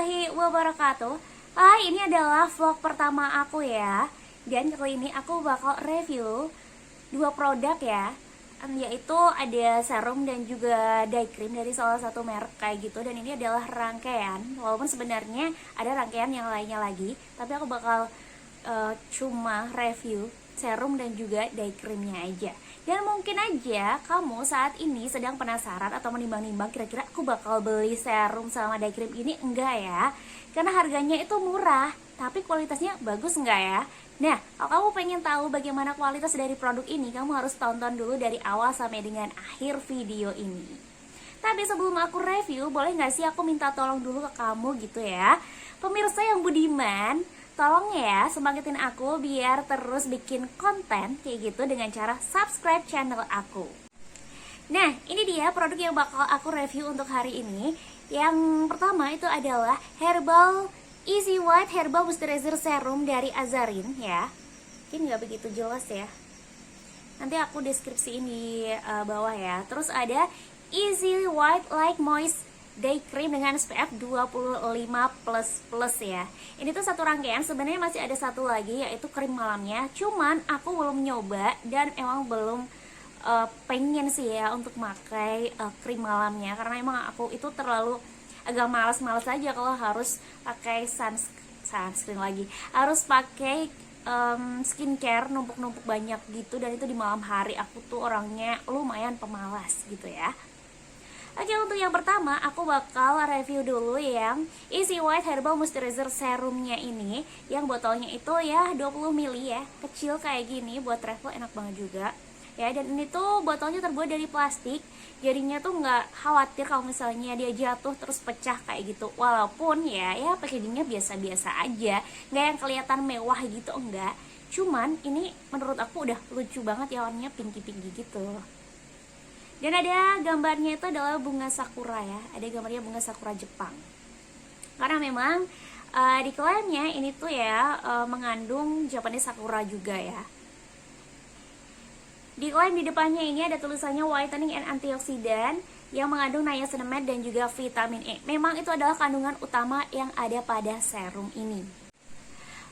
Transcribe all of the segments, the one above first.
warahmatullahi wabarakatuh. Ini adalah vlog pertama aku ya. Dan kali ini aku bakal review dua produk ya, yaitu ada serum dan juga day cream dari salah satu merek kayak gitu. Dan ini adalah rangkaian, walaupun sebenarnya ada rangkaian yang lainnya lagi, tapi aku bakal cuma review serum dan juga day creamnya aja. Dan mungkin aja kamu saat ini sedang penasaran atau menimbang-nimbang kira-kira aku bakal beli serum sama day cream ini enggak ya, karena harganya itu murah tapi kualitasnya bagus enggak ya. Nah, kalau kamu pengen tahu bagaimana kualitas dari produk ini, kamu harus tonton dulu dari awal sampai dengan akhir video ini. Tapi sebelum aku review, boleh nggak sih aku minta tolong dulu ke kamu gitu ya, pemirsa yang budiman. Tolong ya semangatin aku biar terus bikin konten kayak gitu dengan cara subscribe channel aku. Nah, ini dia produk yang bakal aku review untuk hari ini. Yang pertama itu adalah Herbal Easy White Herbal Moisturizer Serum dari Azarin ya. Ini nggak begitu jelas ya, nanti aku deskripsiin di bawah ya. Terus ada Easy White Like Moist Day Cream dengan SPF 25++ ya. Ini tuh satu rangkaian, sebenarnya masih ada satu lagi yaitu krim malamnya. Cuman aku belum nyoba dan emang belum pengen sih ya untuk pakai krim malamnya, karena emang aku itu terlalu agak malas-malas aja kalau harus pakai sunscreen lagi. Harus pakai skincare numpuk-numpuk banyak gitu, dan itu di malam hari. Aku tuh orangnya lumayan pemalas gitu ya. Oke, untuk yang pertama aku bakal review dulu yang Easy White Herbal Moisturizer Serumnya ini. Yang botolnya itu ya 20 ml ya, kecil kayak gini, buat travel enak banget juga ya. Dan ini tuh botolnya terbuat dari plastik, jadinya tuh nggak khawatir kalau misalnya dia jatuh terus pecah kayak gitu. Walaupun ya packagingnya biasa-biasa aja, nggak yang kelihatan mewah gitu, enggak. Cuman ini menurut aku udah lucu banget ya, warnanya pinky-pinky gitu. Dan ada gambarnya itu adalah bunga sakura ya, ada gambarnya bunga sakura Jepang. Karena memang diklaimnya ini tuh ya mengandung Japanese sakura juga ya. Diklaim di depannya ini ada tulisannya whitening and antioksidan yang mengandung niacinamide dan juga vitamin E. Memang itu adalah kandungan utama yang ada pada serum ini.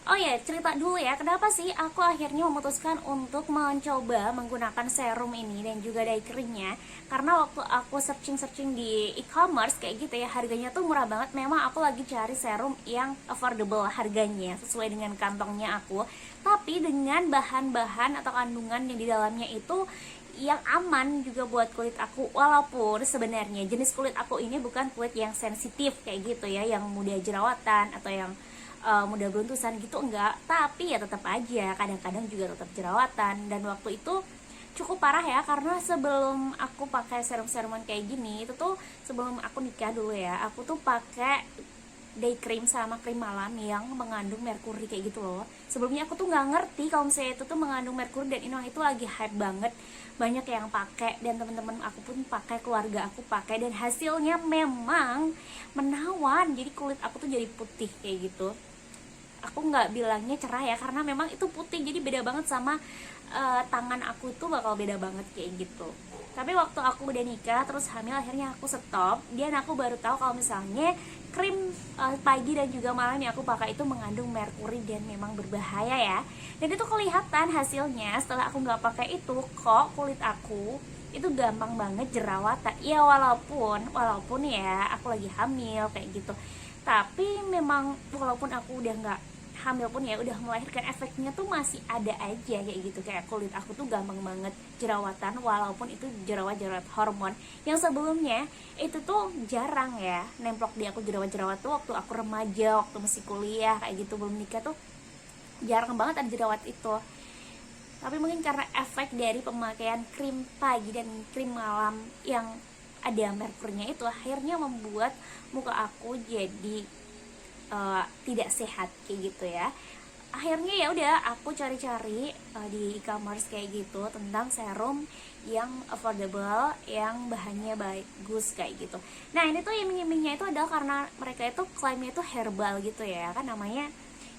Oh ya, cerita dulu ya, kenapa sih aku akhirnya memutuskan untuk mencoba menggunakan serum ini dan juga day creamnya. Karena waktu aku searching di e-commerce kayak gitu ya, harganya tuh murah banget. Memang aku lagi cari serum yang affordable harganya, sesuai dengan kantongnya aku, tapi dengan bahan-bahan atau kandungan yang di dalamnya itu yang aman juga buat kulit aku. Walaupun sebenarnya jenis kulit aku ini bukan kulit yang sensitif kayak gitu ya, yang mudah jerawatan atau yang mudah beruntusan gitu, enggak. Tapi ya tetap aja kadang-kadang juga tetap jerawatan. Dan waktu itu cukup parah ya, karena sebelum aku pakai serum-seruman kayak gini, itu tuh sebelum aku nikah dulu ya, aku tuh pakai day cream sama krim malam yang mengandung merkuri kayak gitu loh. Sebelumnya aku tuh nggak ngerti kalau misalnya itu tuh mengandung merkuri, dan ini itu lagi hype banget, banyak yang pakai, dan teman-teman aku pun pakai, keluarga aku pakai, dan hasilnya memang menawan. Jadi kulit aku tuh jadi putih kayak gitu. Aku nggak bilangnya cerah ya, karena memang itu putih, jadi beda banget sama tangan aku itu bakal beda banget kayak gitu. Tapi waktu aku udah nikah terus hamil, akhirnya aku stop, dan aku baru tahu kalau misalnya krim pagi dan juga malam yang aku pakai itu mengandung merkuri dan memang berbahaya ya. Dan itu kelihatan hasilnya setelah aku nggak pakai itu, kok kulit aku itu gampang banget jerawatan. Ya walaupun ya aku lagi hamil kayak gitu, tapi memang walaupun aku udah nggak hamil pun ya, udah melahirkan, efeknya tuh masih ada aja kayak gitu. Kayak kulit aku tuh gampang banget jerawatan, walaupun itu jerawat hormon yang sebelumnya itu tuh jarang ya nemplok di aku. Jerawat tuh waktu aku remaja, waktu masih kuliah kayak gitu, belum nikah tuh jarang banget ada jerawat itu. Tapi mungkin karena efek dari pemakaian krim pagi dan krim malam yang ada merkurnya itu, akhirnya membuat muka aku jadi tidak sehat kayak gitu ya. Akhirnya ya udah aku cari-cari di e-commerce kayak gitu tentang serum yang affordable, yang bahannya bagus kayak gitu. Nah, ini tuh iming-imingnya itu adalah karena mereka itu klaimnya itu herbal gitu ya, kan namanya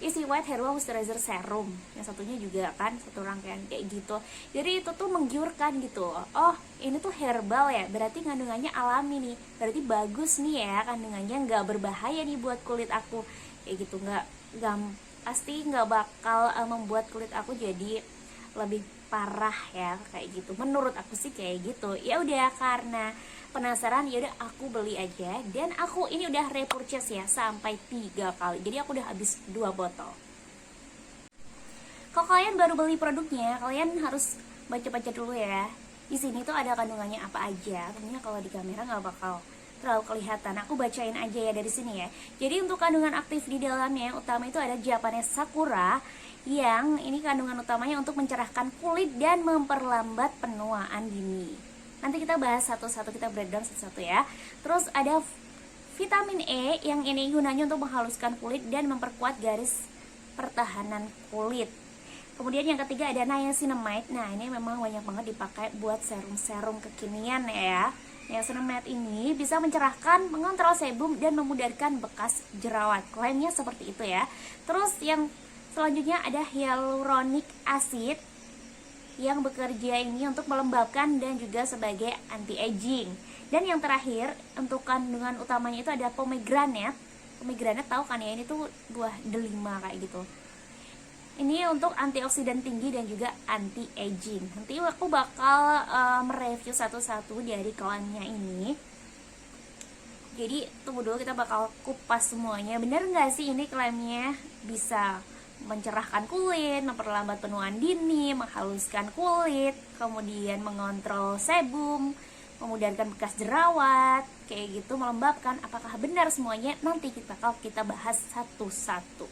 isi white herbal moisturizer serum, yang satunya juga kan satu rangkaian kayak gitu. Jadi itu tuh menggiurkan gitu. Oh, ini tuh herbal ya, berarti kandungannya alami nih, berarti bagus nih ya, kandungannya nggak berbahaya nih buat kulit aku kayak gitu. Nggak pasti nggak bakal membuat kulit aku jadi lebih parah ya kayak gitu. Menurut aku sih kayak gitu. Ya udah, karena penasaran ya udah aku beli aja, dan aku ini udah repurchase ya sampai 3 kali. Jadi aku udah habis 2 botol. Kalau kalian baru beli produknya, kalian harus baca-baca dulu ya. Di sini tuh ada kandungannya apa aja. Tentunya kalau di kamera nggak bakal terlalu kelihatan. Aku bacain aja ya dari sini ya. Jadi untuk kandungan aktif di dalamnya yang utama itu ada Japanese Sakura, yang ini kandungan utamanya untuk mencerahkan kulit dan memperlambat penuaan dini. Nanti kita bahas satu-satu, kita breakdown satu-satu ya. Terus ada vitamin E, yang ini gunanya untuk menghaluskan kulit dan memperkuat garis pertahanan kulit. Kemudian yang ketiga ada niacinamide. Nah, ini memang banyak banget dipakai buat serum-serum kekinian ya. Niacinamide ini bisa mencerahkan, mengontrol sebum, dan memudahkan bekas jerawat. Klaimnya seperti itu ya. Terus yang selanjutnya ada hyaluronic acid, yang bekerja ini untuk melembabkan dan juga sebagai anti-aging. Dan yang terakhir untuk kandungan utamanya itu ada pomegranate. Pomegranate tahu kan ya, ini tuh buah delima kayak gitu. Ini untuk antioksidan tinggi dan juga anti-aging. Nanti aku bakal mereview satu-satu dari klaimnya ini. Jadi tunggu dulu, kita bakal kupas semuanya. Bener nggak sih ini klaimnya bisa mencerahkan kulit, memperlambat penuaan dini, menghaluskan kulit, kemudian mengontrol sebum, memudahkan bekas jerawat, kayak gitu, melembabkan. Apakah benar semuanya? Nanti kita bahas satu-satu.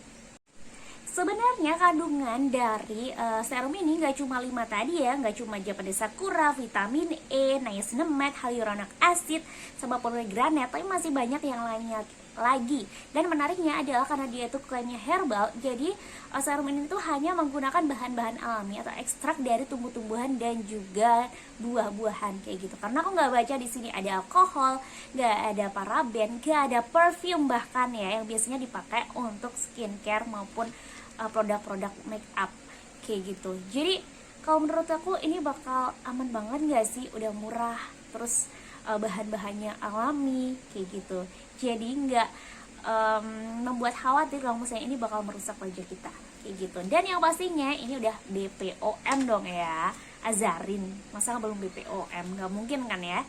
Sebenarnya kandungan dari serum ini nggak cuma 5 tadi ya, nggak cuma Japanese Sakura, vitamin E, niacinamide, hyaluronic acid, sama pomegranate, tapi masih banyak yang lainnya lagi. Dan menariknya adalah karena dia itu klaimnya herbal, jadi serum ini tuh hanya menggunakan bahan-bahan alami atau ekstrak dari tumbuh-tumbuhan dan juga buah-buahan kayak gitu. Karena aku nggak baca di sini ada alkohol, nggak ada paraben, nggak ada perfume bahkan ya, yang biasanya dipakai untuk skincare maupun produk-produk make up kayak gitu. Jadi kalau menurut aku ini bakal aman banget gak sih, udah murah, terus bahan-bahannya alami kayak gitu. Jadi nggak membuat khawatir kalau misalnya ini bakal merusak wajah kita kayak gitu. Dan yang pastinya ini udah BPOM dong ya, azarin, masa belum BPOM, nggak mungkin kan ya.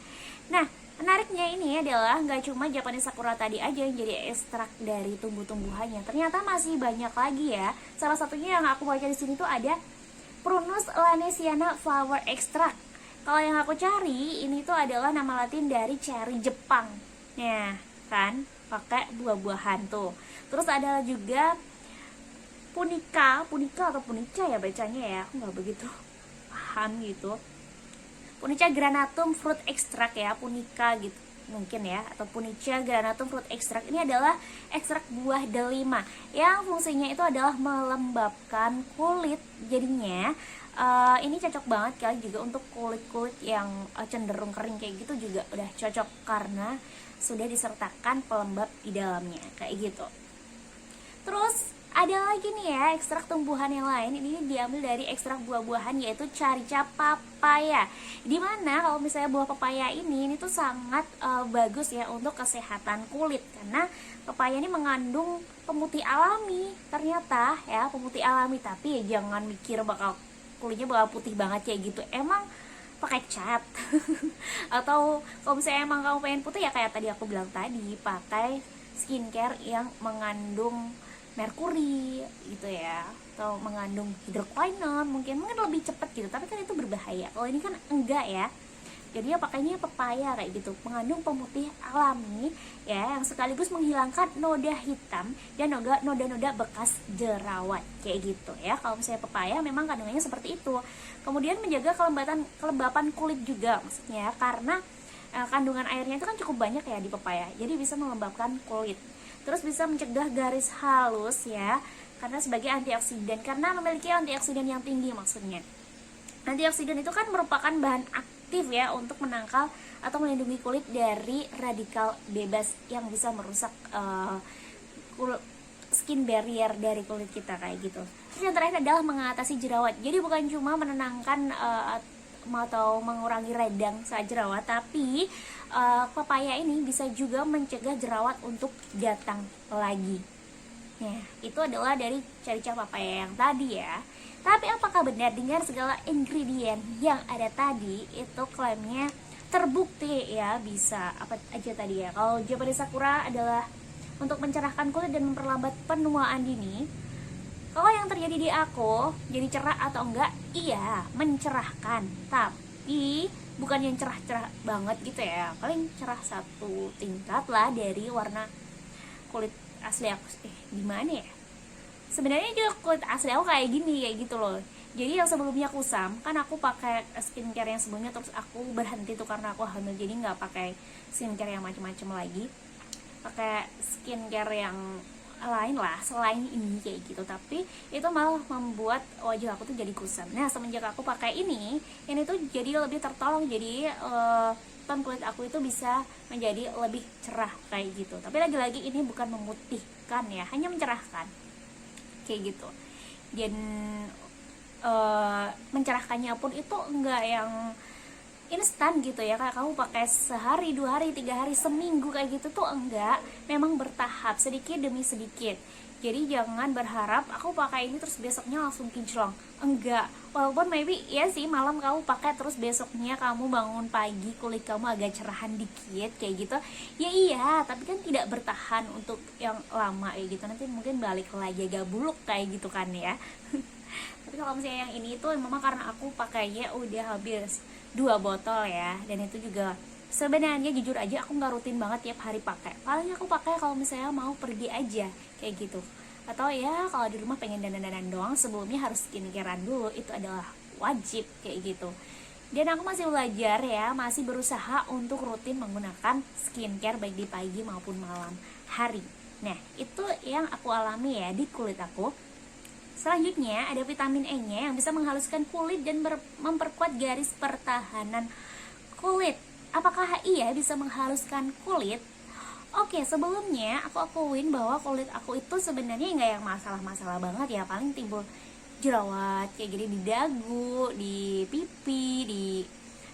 Nah, menariknya ini adalah nggak cuma Japanese Sakura tadi aja yang jadi ekstrak dari tumbuh-tumbuhannya. Ternyata masih banyak lagi ya. Salah satunya yang aku baca di sini tuh ada Prunus lanesiana flower extract. Kalau yang aku cari ini tuh adalah nama latin dari cherry Jepang. Nah, kan pakai buah-buahan tuh. Terus ada juga punica atau punica ya bacanya ya. Aku nggak begitu paham gitu. Punica granatum fruit extract ya, punica gitu mungkin ya, atau punica granatum fruit extract. Ini adalah ekstrak buah delima yang fungsinya itu adalah melembabkan kulit. Jadinya ini cocok banget kalian juga untuk kulit-kulit yang cenderung kering kayak gitu, juga udah cocok karena sudah disertakan pelembab di dalamnya kayak gitu. Terus ada lagi nih ya ekstrak tumbuhan yang lain. Ini diambil dari ekstrak buah-buahan yaitu carica papaya. Dimana kalau misalnya buah papaya ini tuh sangat bagus ya untuk kesehatan kulit, karena papaya ini mengandung pemutih alami. Ternyata ya pemutih alami, tapi ya jangan mikir bakal kulitnya bakal putih banget kayak gitu. Emang pakai cat atau kalau misalnya emang kamu pengen putih ya kayak tadi aku bilang tadi, pakai skincare yang mengandung merkuri gitu ya, atau mengandung hidroquinone, mungkin lebih cepat gitu, tapi kan itu berbahaya. Kalau ini kan enggak ya, jadi ya pakainya pepaya kayak gitu, mengandung pemutih alami ya, yang sekaligus menghilangkan noda hitam dan noda-noda bekas jerawat kayak gitu ya. Kalau misalnya pepaya memang kandungannya seperti itu. Kemudian menjaga kelembapan kulit juga maksudnya, karena kandungan airnya itu kan cukup banyak ya di pepaya, jadi bisa melembabkan kulit. Terus bisa mencegah garis halus ya, karena sebagai antioksidan, karena memiliki antioksidan yang tinggi maksudnya. Antioksidan itu kan merupakan bahan aktif ya untuk menangkal atau melindungi kulit dari radikal bebas yang bisa merusak skin barrier dari kulit kita kayak gitu. Terus yang terakhir adalah mengatasi jerawat. Jadi bukan cuma menenangkan atau mengurangi radang saat jerawat, tapi pepaya ini bisa juga mencegah jerawat untuk datang lagi. Nah, itu adalah dari cari-cari pepaya yang tadi ya. Tapi apakah benar dengan segala ingredient yang ada tadi itu klaimnya terbukti ya bisa apa aja tadi ya? Kalau jawaban Sakura adalah untuk mencerahkan kulit dan memperlambat penuaan dini. Kalau yang terjadi di aku jadi cerah atau enggak? Iya, mencerahkan. Tapi bukan yang cerah-cerah banget gitu ya. Paling cerah satu tingkat lah dari warna kulit asli aku. Gimana ya? Sebenarnya juga kulit asli aku kayak gini, kayak gitu loh. Jadi yang sebelumnya kusam, kan aku pakai skincare yang sebelumnya, terus aku berhenti tuh karena aku hamil, jadi nggak pakai skincare yang macam-macam lagi, pakai skincare yang lain lah selain ini kayak gitu. Tapi itu malah membuat wajah aku tuh jadi kusam. Nah semenjak aku pakai ini tuh jadi lebih tertolong, jadi tone kulit aku itu bisa menjadi lebih cerah kayak gitu. Tapi lagi-lagi ini bukan memutihkan ya, hanya mencerahkan kayak gitu. Dan mencerahkannya pun itu enggak yang instan gitu ya, kayak kamu pakai sehari, 2 hari, 3 hari, seminggu kayak gitu tuh enggak. Memang bertahap, sedikit demi sedikit. Jadi jangan berharap aku pakai ini terus besoknya langsung kinclong. Enggak. Walaupun maybe ya sih malam kamu pakai terus besoknya kamu bangun pagi kulit kamu agak cerahan dikit kayak gitu. Ya iya, tapi kan tidak bertahan untuk yang lama kayak gitu. Nanti mungkin balik lagi agak buluk kayak gitu kan ya. Tapi kalau misalnya yang ini tuh memang karena aku pakainya udah habis 2 botol ya, dan itu juga sebenarnya jujur aja aku nggak rutin banget tiap hari pakai. Paling aku pakai kalau misalnya mau pergi aja kayak gitu, atau ya kalau di rumah pengen dandan-dandan doang. Sebelumnya harus skincarean dulu, itu adalah wajib kayak gitu. Dan aku masih belajar ya, masih berusaha untuk rutin menggunakan skincare baik di pagi maupun malam hari. Nah itu yang aku alami ya di kulit aku. Selanjutnya ada vitamin E-nya yang bisa menghaluskan kulit dan memperkuat garis pertahanan kulit. Apakah iya bisa menghaluskan kulit? Oke, sebelumnya aku akuin bahwa kulit aku itu sebenarnya nggak yang masalah-masalah banget ya. Paling timbul jerawat kayak gini di dagu, di pipi, di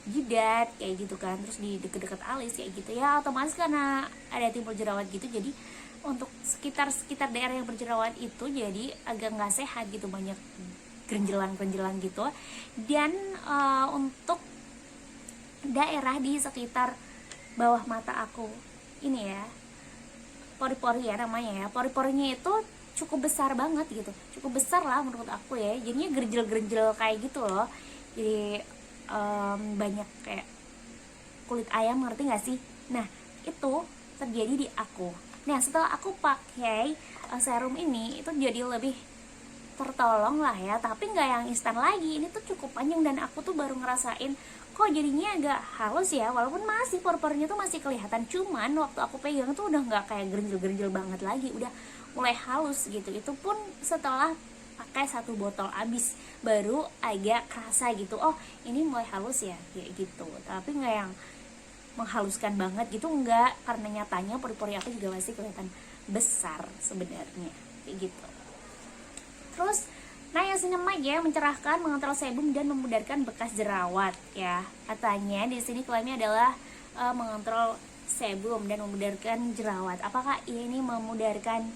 jidat kayak gitu kan, terus di deket-deket alis kayak gitu ya. Otomatis karena ada timbul jerawat gitu, jadi untuk sekitar daerah yang berjerawat itu jadi agak nggak sehat gitu, banyak gerenjelan gitu. Dan untuk daerah di sekitar bawah mata aku ini ya, pori-pori ya namanya ya, pori-porinya itu cukup besar banget gitu, cukup besar lah menurut aku ya, jadinya gerenjel kayak gitu loh. Jadi banyak kayak kulit ayam, ngerti nggak sih? Nah itu terjadi di aku. Nah setelah aku pakai serum ini itu jadi lebih tertolong lah ya, tapi nggak yang instan lagi. Ini tuh cukup panjang dan aku tuh baru ngerasain kok jadinya agak halus ya, walaupun masih pori-porinya tuh masih kelihatan, cuman waktu aku pegang tuh udah nggak kayak gerenjel banget lagi, udah mulai halus gitu. Itu pun setelah pakai 1 botol habis baru agak kerasa gitu, oh ini mulai halus ya kayak gitu. Tapi nggak yang menghaluskan banget gitu, enggak, karena nyatanya pori-pori aku juga masih kelihatan besar sebenarnya kayak gitu. Terus niacinamide ya, mencerahkan, mengontrol sebum dan memudarkan bekas jerawat ya. Katanya di sini klaimnya adalah mengontrol sebum dan memudarkan jerawat. Apakah ini memudarkan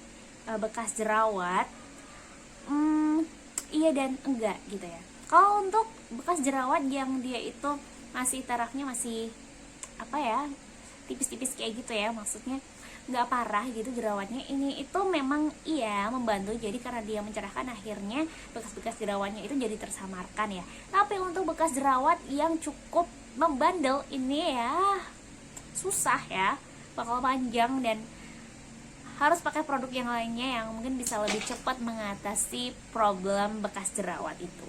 bekas jerawat? Iya dan enggak gitu ya. Kalau untuk bekas jerawat yang dia itu masih tarafnya masih apa ya, tipis-tipis kayak gitu ya, maksudnya nggak parah gitu jerawatnya, ini itu memang iya membantu. Jadi karena dia mencerahkan, akhirnya bekas-bekas jerawatnya itu jadi tersamarkan ya. Tapi untuk bekas jerawat yang cukup membandel ini ya susah ya, bakal panjang dan harus pakai produk yang lainnya yang mungkin bisa lebih cepat mengatasi problem bekas jerawat itu.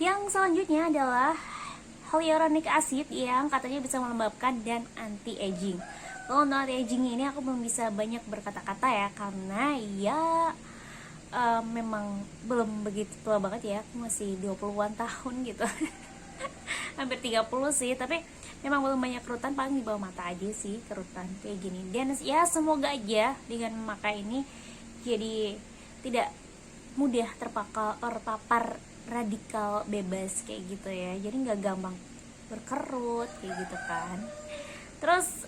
Yang selanjutnya adalah hyaluronic acid yang katanya bisa melembabkan dan anti aging. Kalau untuk anti aging ini aku belum bisa banyak berkata-kata ya, karena ya memang belum begitu tua banget ya, aku masih 20-an tahun gitu. Hampir 30 sih, tapi memang belum banyak kerutan, paling di bawah mata aja sih kerutan kayak gini. Dan ya semoga aja dengan memakai ini jadi tidak mudah terpapar radikal bebas kayak gitu ya, jadi nggak gampang berkerut kayak gitu kan. Terus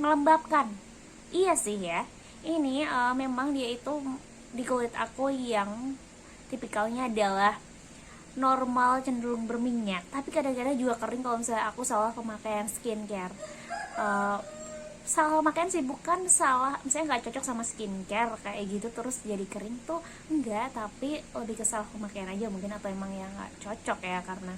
melembabkan, iya sih ya, ini memang dia itu di kulit aku yang tipikalnya adalah normal cenderung berminyak, tapi kadang-kadang juga kering kalau misalnya aku salah pemakaian skincare. uh, Salah pemakaian sih, bukan salah misalnya nggak cocok sama skincare kayak gitu terus jadi kering tuh enggak, tapi lebih ke salah pemakaian aja mungkin, atau emang yang nggak cocok ya, karena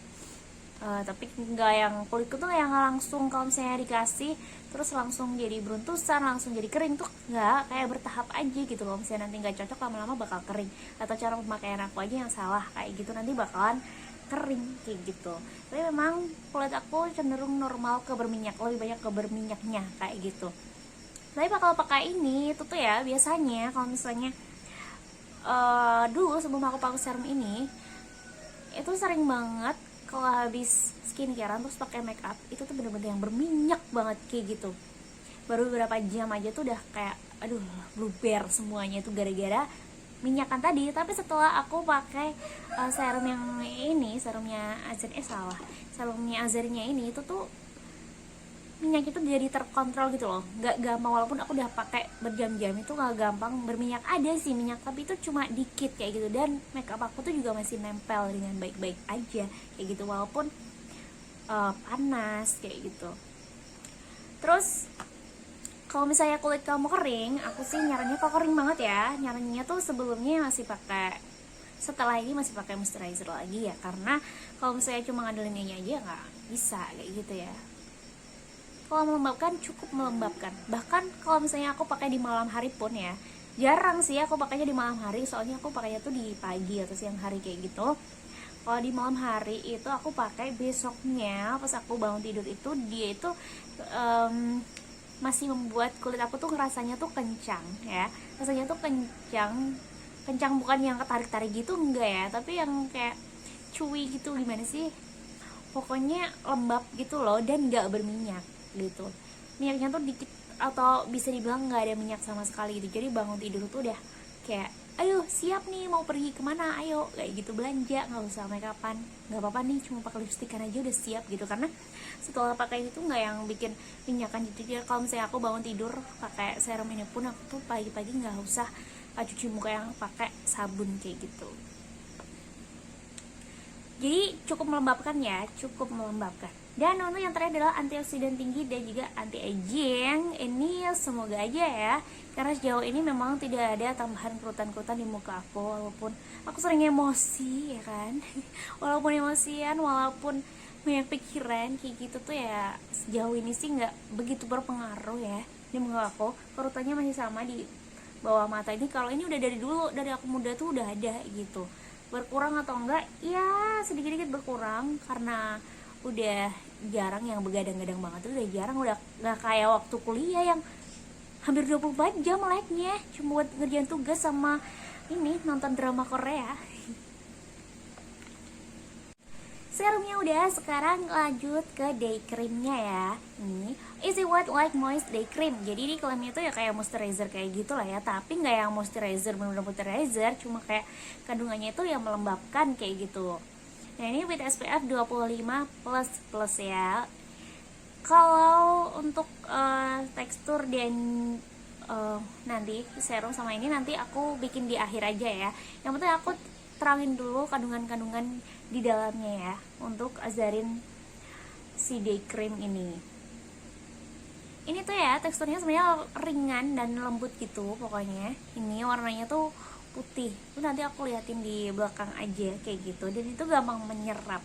tapi nggak yang kulitku tuh yang langsung kalau misalnya dikasih terus langsung jadi beruntusan, langsung jadi kering tuh nggak, kayak bertahap aja gitu loh. Misalnya nanti nggak cocok, lama-lama bakal kering, atau cara pemakaian aku aja yang salah kayak gitu, nanti bakalan kering kayak gitu. Tapi memang kulit aku cenderung normal ke berminyak, lebih banyak ke berminyaknya kayak gitu. Tapi kalau pakai ini itu tuh ya biasanya kalau misalnya dulu sebelum aku pakai serum ini itu sering banget kalau habis skincarean terus pakai make up itu tuh bener-bener yang berminyak banget kayak gitu. Baru beberapa jam aja tuh udah kayak aduh blueber semuanya itu gara-gara minyakan tadi. Tapi setelah aku pakai serum yang ini, serumnya Azernya ini, itu tuh minyak itu jadi terkontrol gitu loh, nggak gampang. Walaupun aku udah pakai berjam-jam itu nggak gampang berminyak, ada sih minyak tapi itu cuma dikit kayak gitu, dan makeup aku tuh juga masih nempel dengan baik-baik aja kayak gitu, walaupun panas kayak gitu. Terus kalau misalnya kulit kamu kering, aku sih nyaraninnya, kalau kering banget ya, nyaraninnya tuh sebelumnya setelah ini masih pakai moisturizer lagi ya, karena kalau misalnya cuma ngandelin ini aja nggak bisa kayak gitu ya. Kalau melembabkan, cukup melembabkan. Bahkan kalau misalnya aku pakai di malam hari pun ya, jarang sih aku pakainya di malam hari, soalnya aku pakainya tuh di pagi atau siang hari kayak gitu. Kalau di malam hari itu aku pakai besoknya pas aku bangun tidur itu, dia itu masih membuat kulit aku tuh rasanya tuh kencang ya. Rasanya tuh kencang bukan yang ketarik-tarik gitu, enggak ya, tapi yang kayak chewy gitu, gimana sih, pokoknya lembab gitu loh, dan nggak berminyak gitu. Minyaknya tuh dikit, atau bisa dibilang nggak ada minyak sama sekali gitu. Jadi bangun tidur tuh udah kayak ayo siap nih mau pergi kemana, ayo kayak gitu, belanja, nggak usah make upan, nggak apa-apa nih cuma pakai lipstikan aja udah siap gitu. Karena setelah pakai itu nggak yang bikin minyakan gitu. Jadi kalau misalnya aku bangun tidur pakai serum ini pun, aku tuh pagi-pagi nggak usah cuci muka yang pakai sabun kayak gitu. Jadi cukup melembabkan ya, cukup melembabkan. Dan untuk yang terakhir adalah antioksidan tinggi dan juga anti aging. Ini semoga aja ya, karena sejauh ini memang tidak ada tambahan kerutan-kerutan di muka aku. Walaupun aku sering emosi ya kan, walaupun emosian, walaupun banyak pikiran kayak gitu tuh ya, sejauh ini sih nggak begitu berpengaruh ya di muka aku. Kerutannya masih sama di bawah mata ini. Kalau ini udah dari dulu, dari aku muda tuh udah ada gitu. Berkurang atau enggak ya, sedikit-sedikit berkurang karena udah jarang yang begadang-gadang banget, tuh udah jarang, udah nggak kayak waktu kuliah yang hampir 24 jam meleknya cuma buat ngerjain tugas sama ini nonton drama Korea. Serumnya udah, sekarang lanjut ke day creamnya ya. Ini Easy White Like Moist Day Cream. Jadi di klaimnya tuh ya kayak moisturizer kayak gitu lah ya, tapi nggak yang moisturizer bener-bener moisturizer, cuma kayak kandungannya itu yang melembabkan kayak gitu. Nah ini with SPF 25++ ya. Kalau untuk tekstur dan nanti serum sama ini nanti aku bikin di akhir aja ya. Yang penting aku terangin dulu kandungan-kandungan di dalamnya ya, untuk Azarin si day cream ini. Ini tuh ya teksturnya sebenarnya ringan dan lembut gitu pokoknya. Ini warnanya tuh putih. Itu nanti aku liatin di belakang aja kayak gitu, dan itu gampang menyerap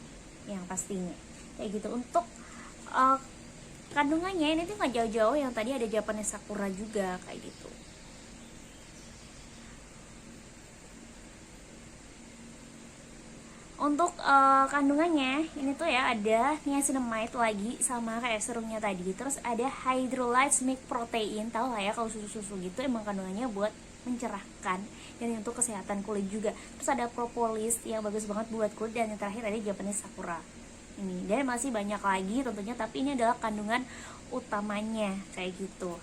yang pastinya kayak gitu. Untuk kandungannya ini tuh nggak jauh-jauh, yang tadi ada Japanese Sakura juga kayak gitu. Untuk kandungannya ini tuh ya ada niacinamide lagi sama kayak serumnya tadi. Terus ada hydrolyzed milk protein, tahu lah ya kalau susu-susu gitu emang kandungannya buat mencerahkan dan untuk kesehatan kulit juga. Terus ada propolis yang bagus banget buat kulit, dan yang terakhir ada Japanese Sakura. ini, dan masih banyak lagi tentunya, tapi ini adalah kandungan utamanya kayak gitu.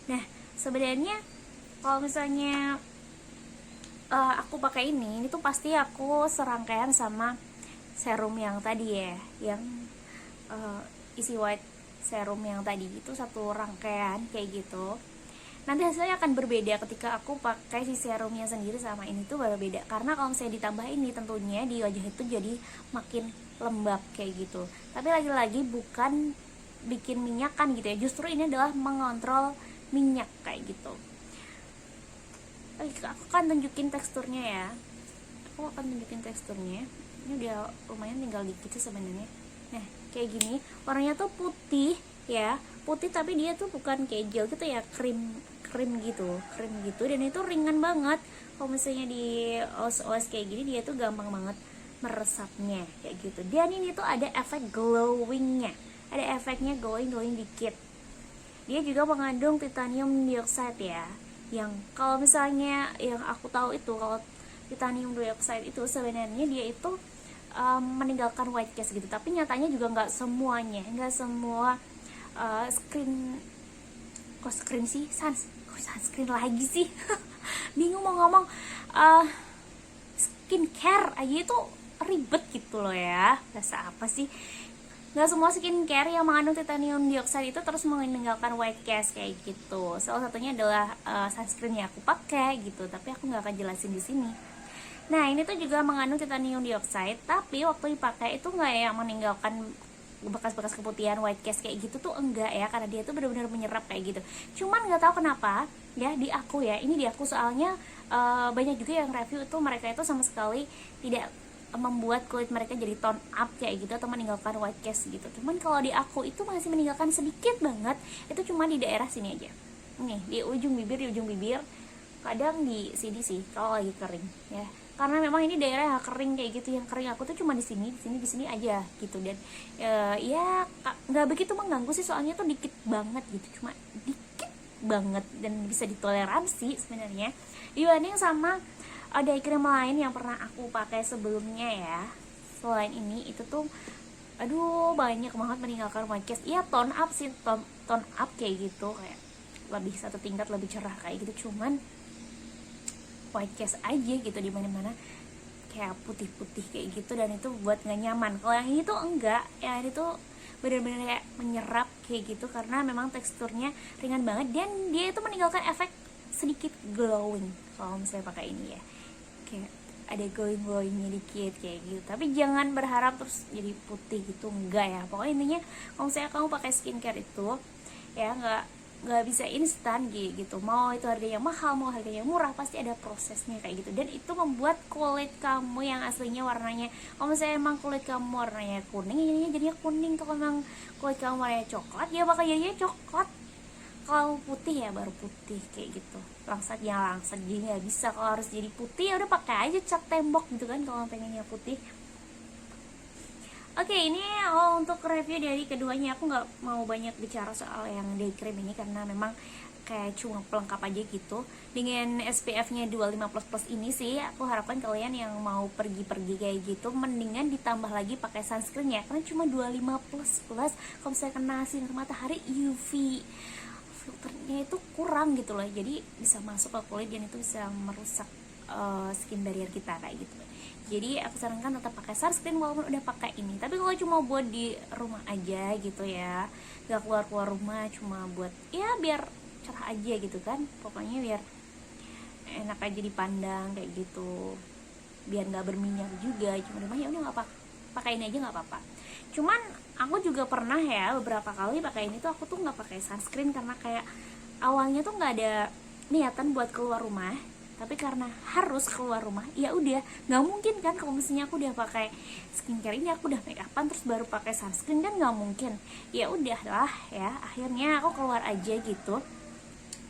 Nah sebenarnya kalau misalnya aku pakai ini tuh pasti aku serangkaian sama serum yang tadi ya, yang isi white serum yang tadi itu satu rangkaian kayak gitu. Nanti hasilnya akan berbeda ketika aku pakai si serumnya sendiri sama ini tuh berbeda, karena kalau misalnya ditambah ini tentunya di wajah itu jadi makin lembab kayak gitu. Tapi lagi-lagi bukan bikin minyakan gitu ya, justru ini adalah mengontrol minyak kayak gitu. Oke, aku akan tunjukin teksturnya ya. Ini udah lumayan, tinggal dikit sih sebenarnya. Nah kayak gini, warnanya tuh putih ya, putih tapi dia tuh bukan kayak gel gitu ya, krim gitu, dan itu ringan banget. Kalau misalnya di os kayak gini, dia tuh gampang banget meresapnya kayak gitu. Dan ini tuh ada efek glowingnya, ada efeknya glowing dikit. Dia juga mengandung titanium dioxide ya, yang kalau misalnya yang aku tahu itu, kalau titanium dioxide itu sebenarnya dia itu meninggalkan white cast gitu, tapi nyatanya juga nggak semua sunscreen lagi sih bingung mau ngomong, skincare aja itu ribet gitu loh ya, rasa apa sih. Nggak semua skincare yang mengandung titanium dioxide itu terus meninggalkan white cast kayak gitu. Salah satunya adalah sunscreen yang aku pakai gitu, tapi aku nggak akan jelasin di sini. Nah ini tuh juga mengandung titanium dioxide, tapi waktu dipakai itu nggak yang meninggalkan bekas-bekas keputihan white cast kayak gitu tuh, enggak ya, karena dia tuh benar-benar menyerap kayak gitu. Cuman nggak tahu kenapa ya, di aku soalnya banyak juga yang review itu mereka itu sama sekali tidak membuat kulit mereka jadi tone up kayak gitu atau meninggalkan white cast gitu. Cuman kalau di aku itu masih meninggalkan sedikit banget, itu cuma di daerah sini aja, nih di ujung bibir, kadang di sini sih kalau lagi kering ya, karena memang ini daerah yang kering kayak gitu. Yang kering aku tuh cuma di sini aja gitu. Dan ya nggak begitu mengganggu sih, soalnya tuh dikit banget gitu, cuma dikit banget dan bisa ditoleransi sebenarnya, dibanding sama day cream lain yang pernah aku pakai sebelumnya ya. Selain ini itu tuh aduh banyak banget meninggalkan white cast. Iya tone up sih, tone up kayak gitu, kayak lebih satu tingkat lebih cerah kayak gitu, cuman white cast aja gitu di mana-mana, kayak putih-putih kayak gitu, dan itu buat nggak nyaman. Kalau yang ini tuh enggak, yang ini tuh benar-benar kayak menyerap kayak gitu, karena memang teksturnya ringan banget dan dia itu meninggalkan efek sedikit glowing kalau misalnya pakai ini ya, kayak ada glowingnya dikit kayak gitu. Tapi jangan berharap terus jadi putih gitu, enggak ya. Pokoknya intinya kalau misalnya kamu pakai skincare itu ya nggak bisa instan gitu, mau itu harganya mahal mau harganya murah, pasti ada prosesnya kayak gitu. Dan itu membuat kulit kamu yang aslinya warnanya, kalau misalnya emang kulit kamu warnanya kuning ya jadinya kuning, kalau emang kulit kamu warnanya coklat ya bakal jadinya coklat, kalau putih ya baru putih kayak gitu. Langsat jadi nggak bisa. Kalau harus jadi putih ya udah pakai aja cat tembok gitu kan kalau pengennya putih. Oke, ini untuk review dari keduanya. Aku nggak mau banyak bicara soal yang day cream ini karena memang kayak cuma pelengkap aja gitu. Dengan SPF-nya 25++ ini sih, aku harapkan kalian yang mau pergi-pergi kayak gitu mendingan ditambah lagi pakai sunscreen ya, karena cuma 25++. Kalau misalnya kena sinar matahari UV filternya itu kurang gitu loh, jadi bisa masuk ke kulit dan itu bisa merusak skin barrier kita kayak gitu. Jadi aku sarankan tetap pakai sunscreen walaupun udah pakai ini. Tapi kalau cuma buat di rumah aja gitu ya, gak keluar rumah, cuma buat ya biar cerah aja gitu kan, pokoknya biar enak aja dipandang kayak gitu, biar nggak berminyak juga. Cuma di rumah ya udah nggak pakai ini aja nggak apa-apa. Cuman aku juga pernah ya beberapa kali pakai ini tuh aku tuh nggak pakai sunscreen karena kayak awalnya tuh nggak ada niatan buat keluar rumah, tapi karena harus keluar rumah ya udah nggak mungkin kan kalau misalnya aku udah pakai skincare ini, aku udah make upan terus baru pakai sunscreen kan nggak mungkin. Ya udahlah ya, akhirnya aku keluar aja gitu,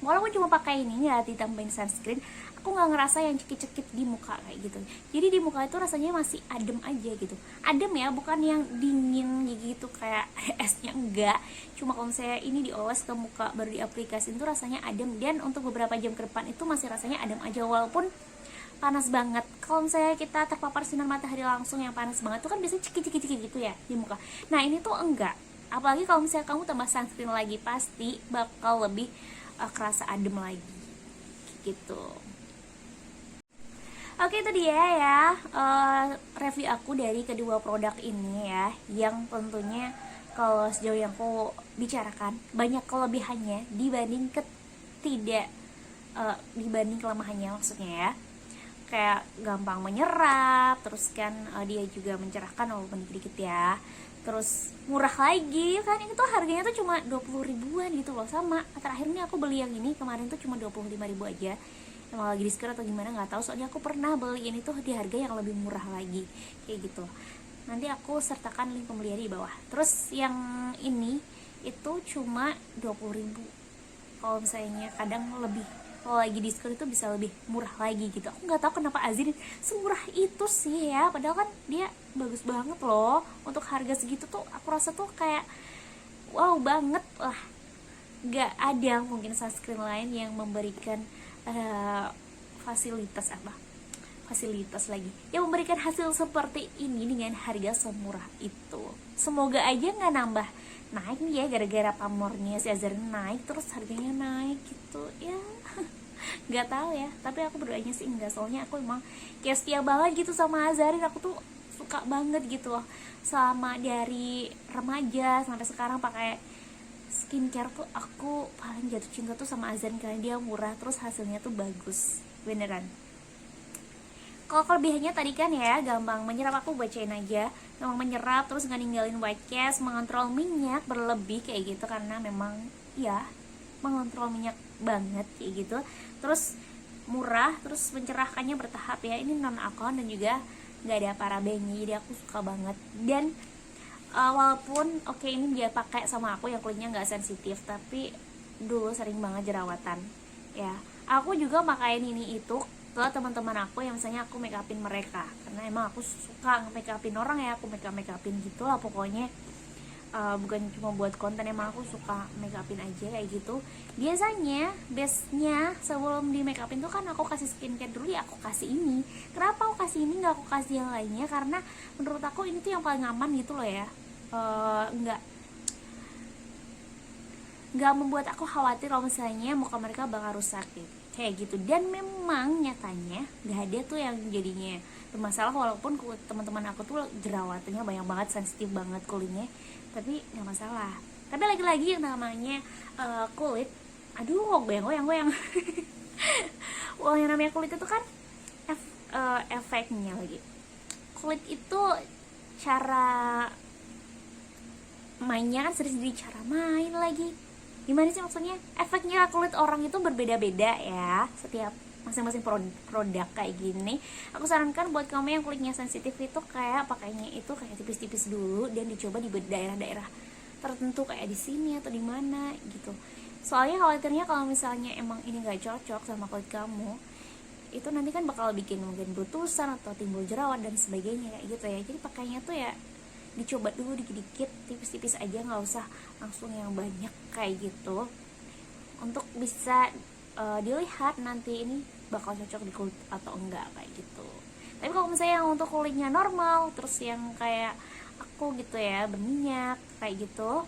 walaupun cuma pakai ini ya ditambahin sunscreen, aku nggak ngerasa yang cekit-cekit di muka kayak gitu. Jadi di muka itu rasanya masih adem aja gitu, adem ya, bukan yang dingin gitu kayak esnya, enggak. Cuma kalau misalnya ini dioles ke muka baru diaplikasiin tuh rasanya adem, dan untuk beberapa jam ke depan itu masih rasanya adem aja, walaupun panas banget. Kalau misalnya kita terpapar sinar matahari langsung yang panas banget tuh kan biasanya cekik-cekik gitu ya di muka. Nah ini tuh enggak, apalagi kalau misalnya kamu tambah sunscreen lagi, pasti bakal lebih kerasa adem lagi gitu. Oke, itu dia ya review aku dari kedua produk ini ya, yang tentunya kalau sejauh yang aku bicarakan banyak kelebihannya dibanding dibanding kelemahannya, maksudnya ya. Kayak gampang menyerap, terus kan dia juga mencerahkan walaupun dikit-dikit ya. Terus murah lagi kan, ini tuh harganya tuh cuma 20 ribuan gitu loh. Sama terakhir ini aku beli yang ini kemarin tuh cuma 25 ribu aja. Emang lagi diskon atau gimana nggak tahu, soalnya aku pernah beli ini tuh di harga yang lebih murah lagi kayak gitu. Nanti aku sertakan link pembelian di bawah. Terus yang ini itu cuma 20 ribu. Kalau misalnya kadang lebih, kalau lagi diskon itu bisa lebih murah lagi gitu. Aku nggak tahu kenapa Azrin semurah itu sih ya, padahal kan dia bagus banget loh. Untuk harga segitu tuh aku rasa tuh kayak wow banget lah. Nggak ada mungkin sunscreen lain yang memberikan fasilitas lagi yang memberikan hasil seperti ini dengan harga semurah itu. Semoga aja nggak nambah naik nih ya, gara-gara pamornya si Azrin naik terus harganya naik gitu ya. Nggak tahu ya, tapi aku berdoanya sih enggak, soalnya aku emang kayak setia banget gitu sama Azrin. Aku tuh suka banget gitu loh, selama dari remaja sampai sekarang pakai skincare tuh aku paling jatuh cinta tuh sama Azrin karena dia murah terus hasilnya tuh bagus beneran. Kalau kelebihannya tadi kan ya, gampang menyerap, aku bacain aja. Gampang menyerap, terus nggak ninggalin white cast, mengontrol minyak berlebih kayak gitu, karena memang ya mengontrol minyak banget kayak gitu. Terus murah, terus mencerahkannya bertahap ya. Ini non alkohol dan juga nggak ada parabennya, jadi aku suka banget. Dan walaupun oke, ini dia pakai sama aku yang kulitnya nggak sensitif, tapi dulu sering banget jerawatan ya. Aku juga makain ini itu ke teman-teman aku yang misalnya aku make upin mereka, karena emang aku suka make upin orang ya, aku make upin gitu lah pokoknya. Bukan cuma buat konten, emang aku suka make upin aja kayak gitu. Biasanya bestnya sebelum di make upin tuh kan aku kasih skincare dulu ya, aku kasih ini. Kenapa aku kasih ini, nggak aku kasih yang lainnya? Karena menurut aku ini tuh yang paling aman gitu loh ya. Nggak membuat aku khawatir kalau misalnya muka mereka bakal rusak gitu, kayak gitu. Dan memang nyatanya nggak ada tuh yang jadinya bermasalah, walaupun teman-teman aku tuh jerawatannya banyak banget, sensitif banget kulitnya, tapi nggak masalah. Tapi lagi-lagi yang namanya kulit, aduh goyang-goyang wah, yang namanya kulit itu kan efeknya lagi. Kulit itu cara mainnya kan sendiri, cara main lagi. Gimana sih maksudnya? Efeknya kulit orang itu berbeda-beda ya, setiap masing-masing produk kayak gini. Aku sarankan buat kamu yang kulitnya sensitif itu kayak pakainya itu kayak tipis-tipis dulu, dan dicoba di daerah-daerah tertentu kayak di sini atau di mana gitu. Soalnya khawatirnya kalau misalnya emang ini nggak cocok sama kulit kamu, itu nanti kan bakal bikin mungkin bertusan atau timbul jerawat dan sebagainya kayak gitu ya. Jadi pakainya tuh ya dicoba dulu dikit-dikit, tipis-tipis aja, nggak usah langsung yang banyak kayak gitu, untuk bisa dilihat nanti ini bakal cocok di kulit atau enggak kayak gitu. Tapi kalau misalnya yang untuk kulitnya normal, terus yang kayak aku gitu ya, berminyak kayak gitu,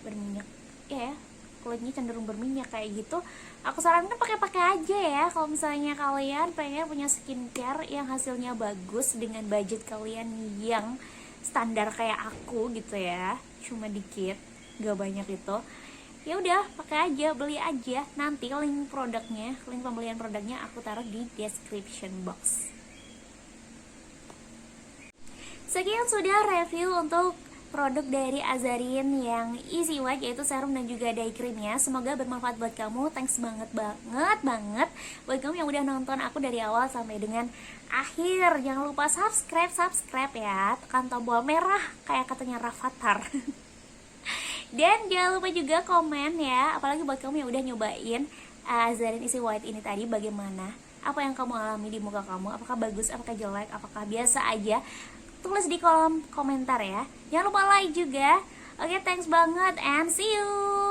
berminyak ya, kulitnya cenderung berminyak kayak gitu, aku sarankan pakai aja ya. Kalau misalnya kalian pengen punya skincare yang hasilnya bagus dengan budget kalian yang standar kayak aku gitu ya, cuma dikit, gak banyak itu, ya udah pakai aja, beli aja. Nanti link produknya, link pembelian produknya aku taruh di description box. Sekian sudah review untuk produk dari Azrin yang Easy White, yaitu serum dan juga day creamnya. Semoga bermanfaat buat kamu. Thanks banget buat kamu yang udah nonton aku dari awal sampai dengan akhir. Jangan lupa subscribe ya, tekan tombol merah kayak katanya Rafathar. Dan jangan lupa juga komen ya, apalagi buat kamu yang udah nyobain Azrin Easy White ini tadi, bagaimana, apa yang kamu alami di muka kamu, apakah bagus, apakah jelek, apakah biasa aja. Tulis di kolom komentar ya. Jangan lupa like juga. Oke, thanks banget and see you.